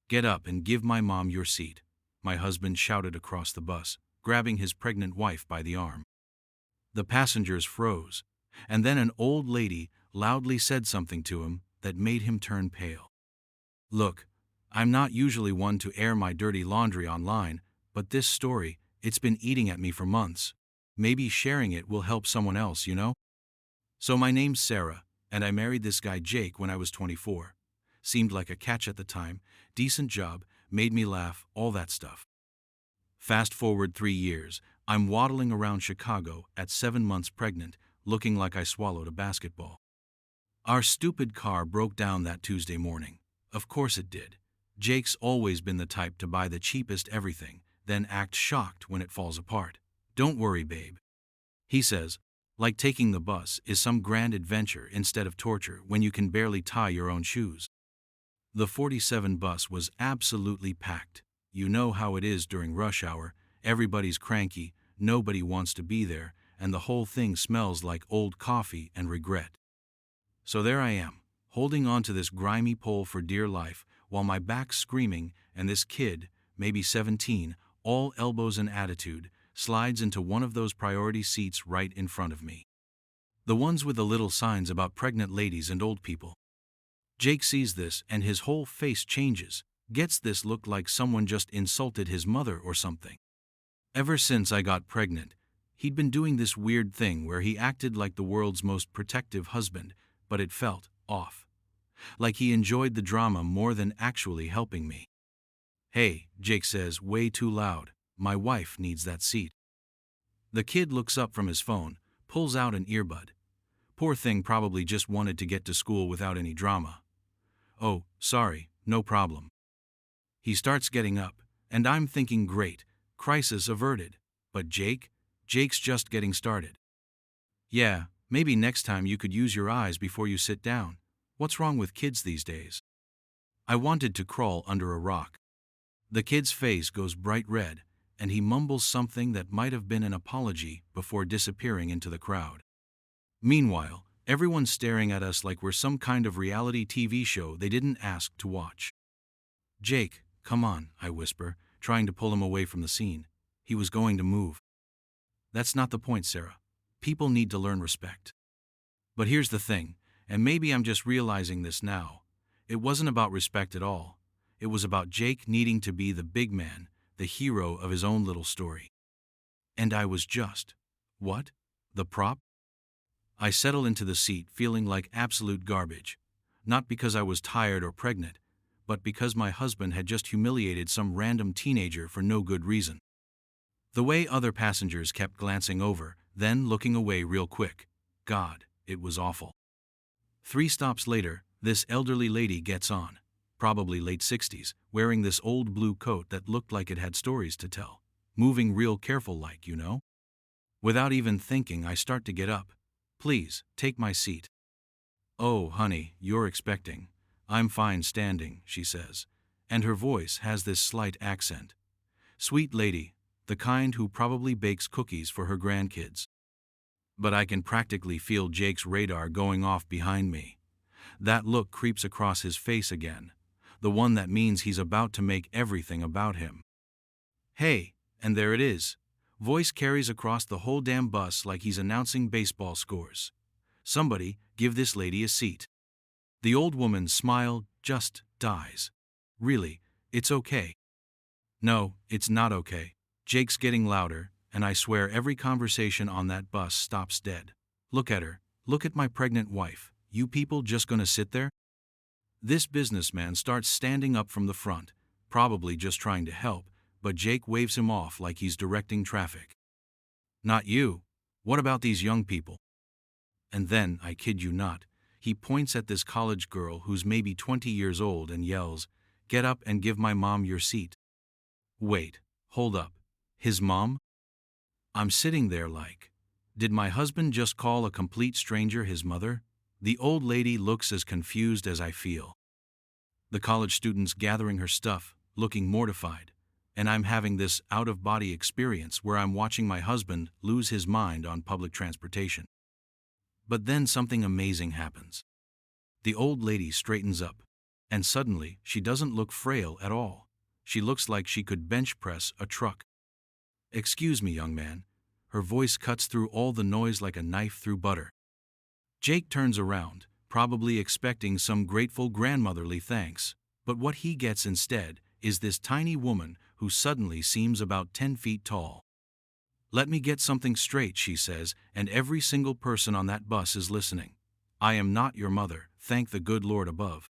"Get up and give my mom your seat," my husband shouted across the bus, grabbing his pregnant wife by the arm. The passengers froze, and then an old lady loudly said something to him that made him turn pale. "Look, I'm not usually one to air my dirty laundry online, but this story, it's been eating at me for months. Maybe sharing it will help someone else, you know? So my name's Sarah, and I married this guy Jake when I was 24. Seemed like a catch at the time, decent job, made me laugh, all that stuff. Fast forward 3 years, I'm waddling around Chicago at 7 months pregnant, looking like I swallowed a basketball. Our stupid car broke down that Tuesday morning. Of course it did. Jake's always been the type to buy the cheapest everything, then act shocked when it falls apart. "Don't worry, babe," he says, like taking the bus is some grand adventure instead of torture when you can barely tie your own shoes. The 47 bus was absolutely packed. You know how it is during rush hour, everybody's cranky, nobody wants to be there, and the whole thing smells like old coffee and regret. So there I am, holding on to this grimy pole for dear life, while my back's screaming, and this kid, maybe 17, all elbows and attitude, slides into one of those priority seats right in front of me. The ones with the little signs about pregnant ladies and old people. Jake sees this and his whole face changes, gets this look like someone just insulted his mother or something. Ever since I got pregnant, he'd been doing this weird thing where he acted like the world's most protective husband, but it felt off. Like he enjoyed the drama more than actually helping me. "Hey," Jake says way too loud, "my wife needs that seat." The kid looks up from his phone, pulls out an earbud. Poor thing probably just wanted to get to school without any drama. "Oh, sorry, no problem." He starts getting up, and I'm thinking great, crisis averted. But Jake's just getting started. "Yeah, maybe next time you could use your eyes before you sit down. What's wrong with kids these days?" I wanted to crawl under a rock. The kid's face goes bright red, and he mumbles something that might have been an apology before disappearing into the crowd. Meanwhile, everyone's staring at us like we're some kind of reality TV show they didn't ask to watch. "Jake, come on," I whisper, trying to pull him away from the scene. He was going to move. "That's not the point, Sarah. People need to learn respect." But here's the thing, and maybe I'm just realizing this now. It wasn't about respect at all. It was about Jake needing to be the big man, the hero of his own little story. And I was just, what? The prop? I settled into the seat feeling like absolute garbage. Not because I was tired or pregnant, but because my husband had just humiliated some random teenager for no good reason. The way other passengers kept glancing over, then looking away real quick. God, it was awful. 3 stops later, this elderly lady gets on, probably late 60s, wearing this old blue coat that looked like it had stories to tell, moving real careful like, you know? Without even thinking, I start to get up. "Please, take my seat." "Oh, honey, you're expecting." "I'm fine standing," she says, and her voice has this slight accent. Sweet lady, the kind who probably bakes cookies for her grandkids. But I can practically feel Jake's radar going off behind me. That look creeps across his face again, the one that means he's about to make everything about him. "Hey," and there it is. Voice carries across the whole damn bus like he's announcing baseball scores. "Somebody, give this lady a seat." The old woman's smile just dies. "Really, it's okay." "No, it's not okay." Jake's getting louder, and I swear every conversation on that bus stops dead. "Look at her. Look at my pregnant wife. You people just gonna sit there?" This businessman starts standing up from the front, probably just trying to help, but Jake waves him off like he's directing traffic. "Not you. What about these young people?" And then, I kid you not, he points at this college girl who's maybe 20 years old and yells, "Get up and give my mom your seat." Wait, hold up. His mom? I'm sitting there like, did my husband just call a complete stranger his mother? The old lady looks as confused as I feel. The college student's gathering her stuff, looking mortified, and I'm having this out-of-body experience where I'm watching my husband lose his mind on public transportation. But then something amazing happens. The old lady straightens up. And suddenly, she doesn't look frail at all. She looks like she could bench press a truck. "Excuse me, young man." Her voice cuts through all the noise like a knife through butter. Jake turns around, probably expecting some grateful grandmotherly thanks, but what he gets instead is this tiny woman who suddenly seems about 10 feet tall. "Let me get something straight," she says, and every single person on that bus is listening. "I am not your mother, thank the good Lord above."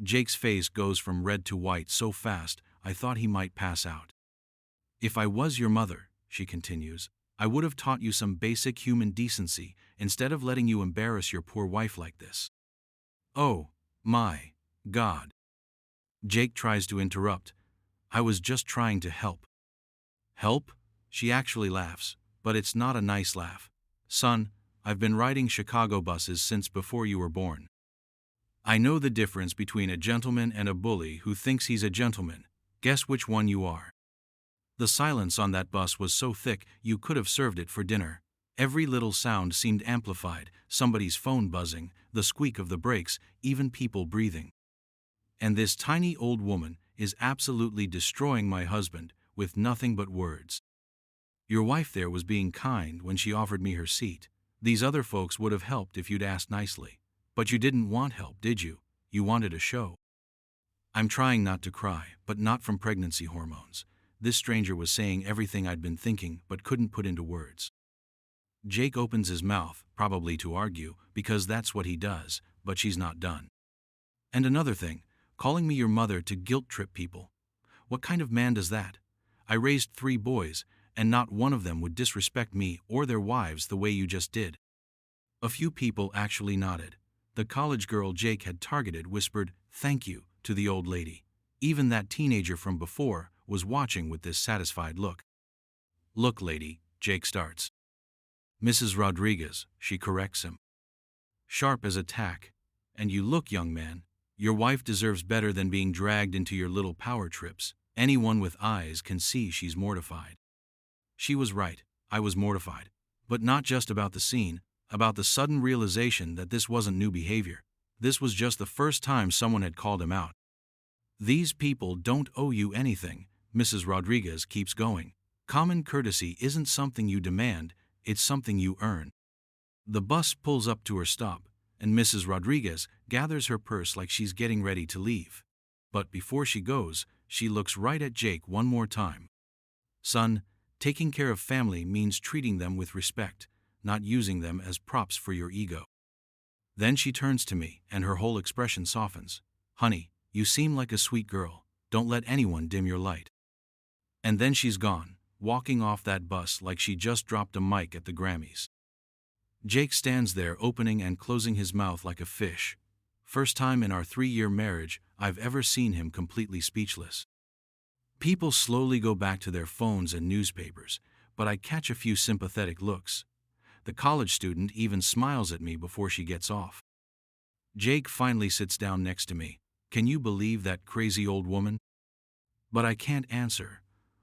Jake's face goes from red to white so fast I thought he might pass out. "If I was your mother," she continues, "I would have taught you some basic human decency instead of letting you embarrass your poor wife like this." "Oh, my God." Jake tries to interrupt. "I was just trying to help." "Help?" She actually laughs, but it's not a nice laugh. "Son, I've been riding Chicago buses since before you were born. I know the difference between a gentleman and a bully who thinks he's a gentleman. Guess which one you are." The silence on that bus was so thick you could have served it for dinner. Every little sound seemed amplified, somebody's phone buzzing, the squeak of the brakes, even people breathing. And this tiny old woman is absolutely destroying my husband with nothing but words. "Your wife there was being kind when she offered me her seat. These other folks would have helped if you'd asked nicely. But you didn't want help, did you? You wanted a show." I'm trying not to cry, but not from pregnancy hormones. This stranger was saying everything I'd been thinking but couldn't put into words. Jake opens his mouth, probably to argue, because that's what he does, but she's not done. "And another thing, calling me your mother to guilt trip people. What kind of man does that? I raised 3 boys, and not one of them would disrespect me or their wives the way you just did." A few people actually nodded. The college girl Jake had targeted whispered, "Thank you," to the old lady. Even that teenager from before was watching with this satisfied look. "Look, lady," Jake starts. "Mrs. Rodriguez," she corrects him. Sharp as a tack. "And you look, young man. Your wife deserves better than being dragged into your little power trips. Anyone with eyes can see she's mortified." She was right. I was mortified. But not just about the scene, about the sudden realization that this wasn't new behavior. This was just the first time someone had called him out. "These people don't owe you anything," Mrs. Rodriguez keeps going. "Common courtesy isn't something you demand, it's something you earn." The bus pulls up to her stop, and Mrs. Rodriguez gathers her purse like she's getting ready to leave. But before she goes, she looks right at Jake one more time. "Son, taking care of family means treating them with respect, not using them as props for your ego." Then she turns to me, and her whole expression softens. "Honey, you seem like a sweet girl. Don't let anyone dim your light." And then she's gone, walking off that bus like she just dropped a mic at the Grammys. Jake stands there opening and closing his mouth like a fish. First time in our 3-year marriage I've ever seen him completely speechless. People slowly go back to their phones and newspapers, but I catch a few sympathetic looks. The college student even smiles at me before she gets off. Jake finally sits down next to me. Can you believe that crazy old woman? But I can't answer.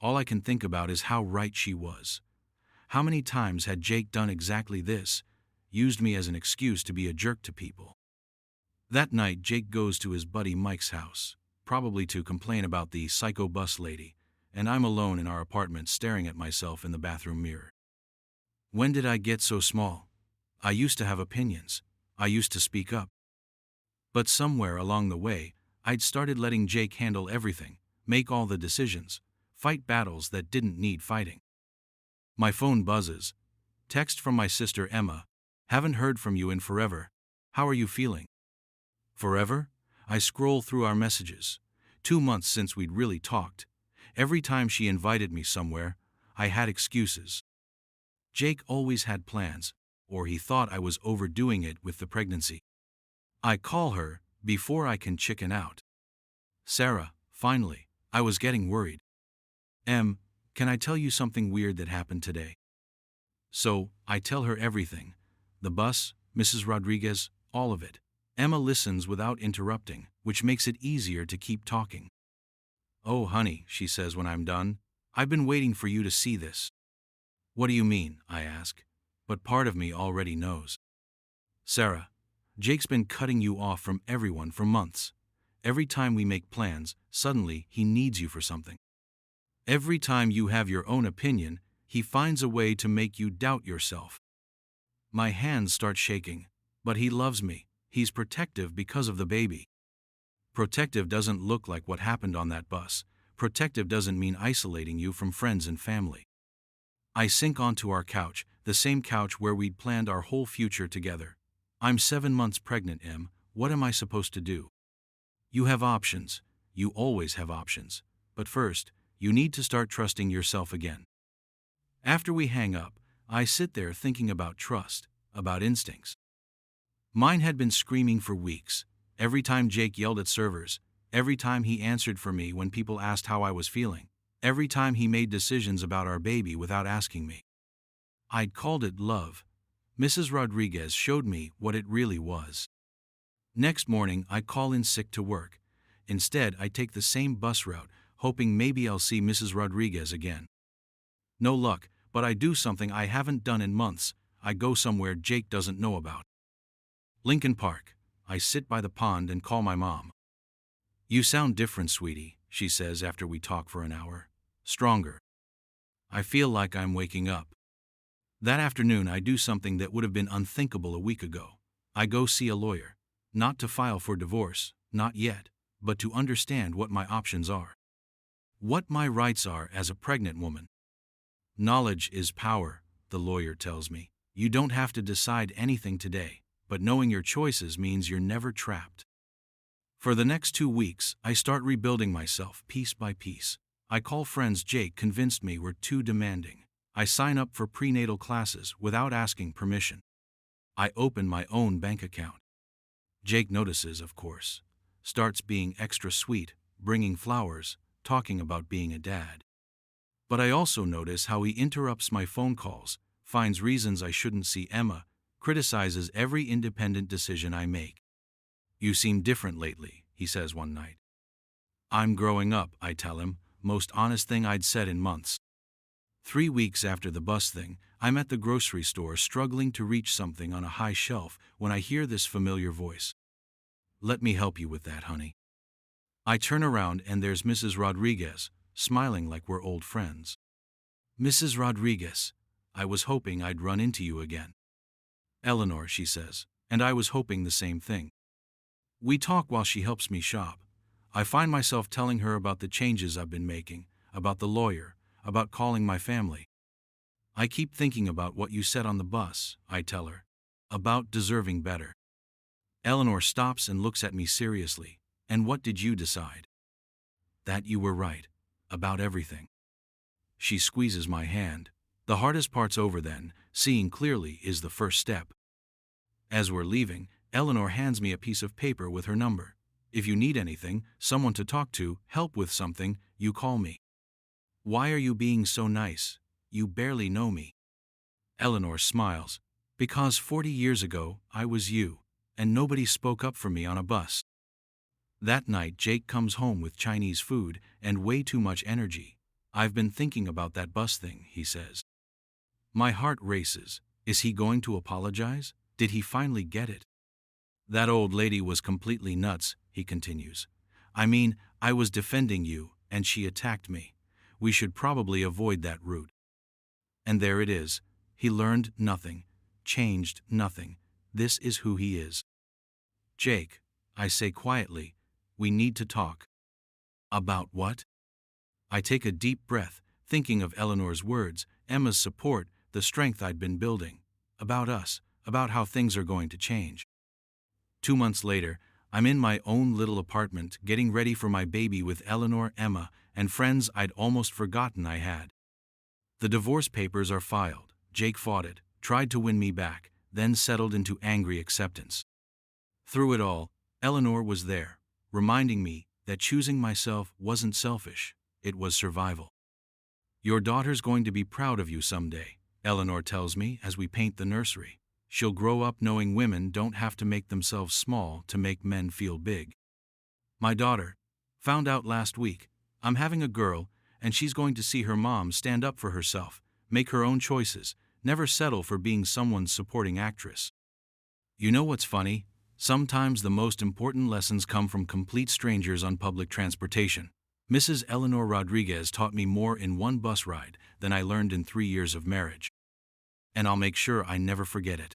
All I can think about is how right she was. How many times had Jake done exactly this, used me as an excuse to be a jerk to people? That night Jake goes to his buddy Mike's house, probably to complain about the psycho bus lady, and I'm alone in our apartment staring at myself in the bathroom mirror. When did I get so small? I used to have opinions. I used to speak up. But somewhere along the way, I'd started letting Jake handle everything, make all the decisions, fight battles that didn't need fighting. My phone buzzes. Text from my sister Emma. "Haven't heard from you in forever. How are you feeling?" Forever? I scroll through our messages. 2 months since we'd really talked. Every time she invited me somewhere, I had excuses. Jake always had plans, or he thought I was overdoing it with the pregnancy. I call her before I can chicken out. "Sarah, finally." I was getting worried. Can I tell you something weird that happened today?" So, I tell her everything. The bus, Mrs. Rodriguez, all of it. Emma listens without interrupting, which makes it easier to keep talking. "Oh, honey," she says when I'm done, "I've been waiting for you to see this." "What do you mean?" I ask. But part of me already knows. "Sarah, Jake's been cutting you off from everyone for months. Every time we make plans, suddenly he needs you for something. Every time you have your own opinion, he finds a way to make you doubt yourself. My hands start shaking. But he loves me. He's protective because of the baby. Protective doesn't look like what happened on that bus. Protective doesn't mean isolating you from friends and family. I sink onto our couch, the same couch where we'd planned our whole future together. I'm 7 months pregnant, Em. What am I supposed to do? You have options. You always have options. But first, you need to start trusting yourself again. After we hang up, I sit there thinking about trust, about instincts. Mine had been screaming for weeks. Every time Jake yelled at servers, every time he answered for me when people asked how I was feeling, every time he made decisions about our baby without asking me. I'd called it love. Mrs. Rodriguez showed me what it really was. Next morning, I call in sick to work. Instead, I take the same bus route, hoping maybe I'll see Mrs. Rodriguez again. No luck, but I do something I haven't done in months. I go somewhere Jake doesn't know about. Lincoln Park. I sit by the pond and call my mom. You sound different, sweetie, she says after we talk for an hour. Stronger. I feel like I'm waking up. That afternoon I do something that would have been unthinkable a week ago. I go see a lawyer. Not to file for divorce, not yet, but to understand what my options are. What my rights are as a pregnant woman. Knowledge is power, the lawyer tells me. You don't have to decide anything today, but knowing your choices means you're never trapped. For the next 2 weeks, I start rebuilding myself piece by piece. I call friends Jake convinced me were too demanding. I sign up for prenatal classes without asking permission. I open my own bank account. Jake notices, of course. Starts being extra sweet, bringing flowers, talking about being a dad. But I also notice how he interrupts my phone calls, finds reasons I shouldn't see Emma, criticizes every independent decision I make. You seem different lately, he says one night. I'm growing up, I tell him, most honest thing I'd said in months. 3 weeks after the bus thing, I'm at the grocery store struggling to reach something on a high shelf when I hear this familiar voice. Let me help you with that, honey. I turn around and there's Mrs. Rodriguez, smiling like we're old friends. Mrs. Rodriguez, I was hoping I'd run into you again. Eleanor, she says, and I was hoping the same thing. We talk while she helps me shop. I find myself telling her about the changes I've been making, about the lawyer, about calling my family. I keep thinking about what you said on the bus, I tell her, about deserving better. Eleanor stops and looks at me seriously. And what did you decide? That you were right, about everything. She squeezes my hand. The hardest part's over then, seeing clearly is the first step. As we're leaving, Eleanor hands me a piece of paper with her number. If you need anything, someone to talk to, help with something, you call me. Why are you being so nice? You barely know me. Eleanor smiles. Because 40 years ago, I was you, and nobody spoke up for me on a bus. That night Jake comes home with Chinese food and way too much energy. I've been thinking about that bus thing, he says. My heart races. Is he going to apologize? Did he finally get it? That old lady was completely nuts, he continues. I mean, I was defending you, and she attacked me. We should probably avoid that route. And there it is. He learned nothing, changed nothing. This is who he is. Jake, I say quietly, we need to talk. About what? I take a deep breath, thinking of Eleanor's words, Emma's support, the strength I'd been building. About us, about how things are going to change. 2 months later, I'm in my own little apartment getting ready for my baby with Eleanor, Emma, and friends I'd almost forgotten I had. The divorce papers are filed. Jake fought it, tried to win me back, then settled into angry acceptance. Through it all, Eleanor was there, reminding me that choosing myself wasn't selfish, it was survival. Your daughter's going to be proud of you someday, Eleanor tells me as we paint the nursery. She'll grow up knowing women don't have to make themselves small to make men feel big. My daughter, found out last week, I'm having a girl, and she's going to see her mom stand up for herself, make her own choices, never settle for being someone's supporting actress. You know what's funny? Sometimes the most important lessons come from complete strangers on public transportation. Mrs. Eleanor Rodriguez taught me more in one bus ride than I learned in 3 years of marriage. And I'll make sure I never forget it.